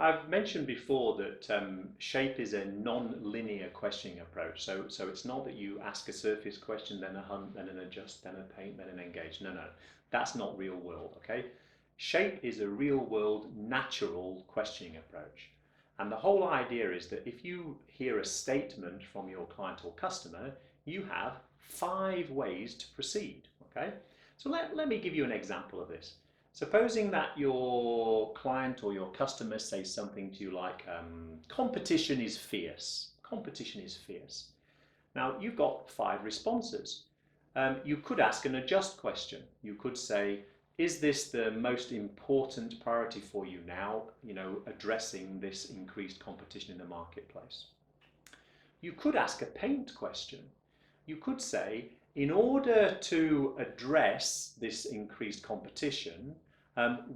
I've mentioned before that SHAPE is a non-linear questioning approach. So it's not that you ask a surface question, then a hunt, then an adjust, then a paint, then an engage. No, that's not real world, okay? SHAPE is a real world, natural questioning approach. And the whole idea is that if you hear a statement from your client or customer, you have 5 ways to proceed, okay? So let me give you an example of this. Supposing that your client or your customer says something to you like, competition is fierce. Competition is fierce. Now, you've got 5 responses. You could ask an adjust question. You could say, is this the most important priority for you now, addressing this increased competition in the marketplace? You could ask a paint question. You could say, in order to address this increased competition,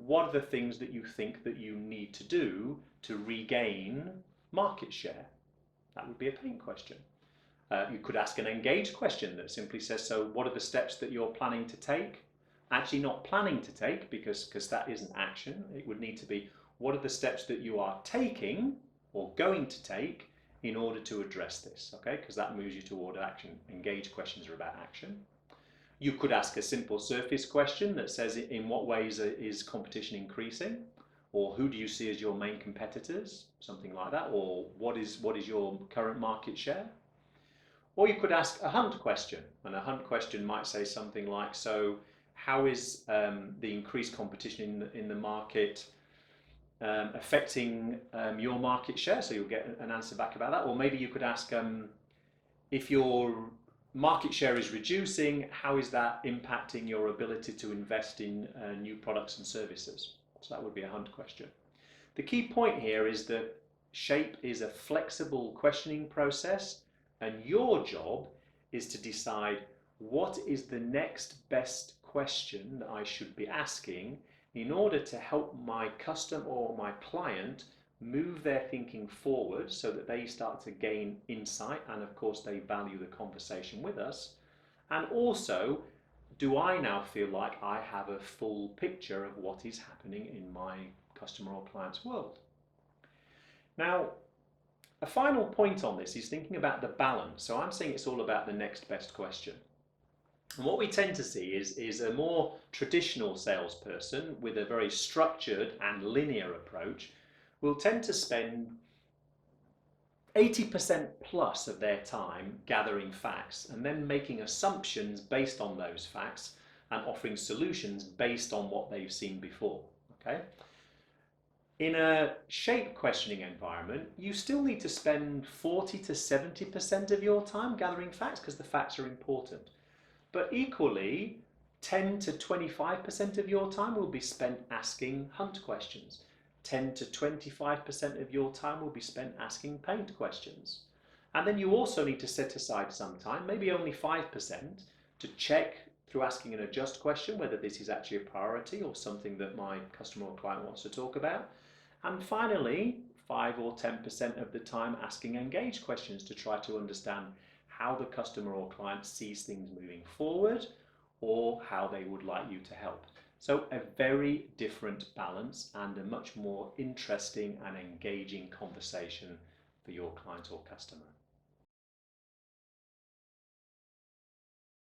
what are the things that you think that you need to do to regain market share? That would be a paint question. You could ask an engage question that simply says, so what are the steps that you're planning to take? Actually not planning to take, because that isn't action. It would need to be, what are the steps that you are taking or going to take in order to address this, okay? Because that moves you toward action. Engage questions are about action. You could ask a simple surface question that says, in what ways is competition increasing? Or who do you see as your main competitors? Something like that. Or what is your current market share? Or you could ask a hunt question, and a hunt question might say something like, so how is the increased competition in the market affecting your market share? So you'll get an answer back about that. Or maybe you could ask, if your market share is reducing, how is that impacting your ability to invest in new products and services? So that would be a hunt question. The key point here is that SHAPE is a flexible questioning process, and your job is to decide what is the next best question that I should be asking in order to help my customer or my client move their thinking forward so that they start to gain insight, and of course they value the conversation with us. And also, do I now feel like I have a full picture of what is happening in my customer or client's world? Now, a final point on this is thinking about the balance. So I'm saying it's all about the next best question. And what we tend to see is a more traditional salesperson with a very structured and linear approach will tend to spend 80% plus of their time gathering facts and then making assumptions based on those facts and offering solutions based on what they've seen before. Okay? In a SHAPE questioning environment, you still need to spend 40 to 70% of your time gathering facts because the facts are important. But equally, 10 to 25% of your time will be spent asking hunt questions. 10 to 25% of your time will be spent asking paint questions. And then you also need to set aside some time, maybe only 5%, to check through asking an adjust question whether this is actually a priority or something that my customer or client wants to talk about. And finally, 5 or 10% of the time asking engage questions to try to understand how the customer or client sees things moving forward or how they would like you to help. So a very different balance and a much more interesting and engaging conversation for your client or customer.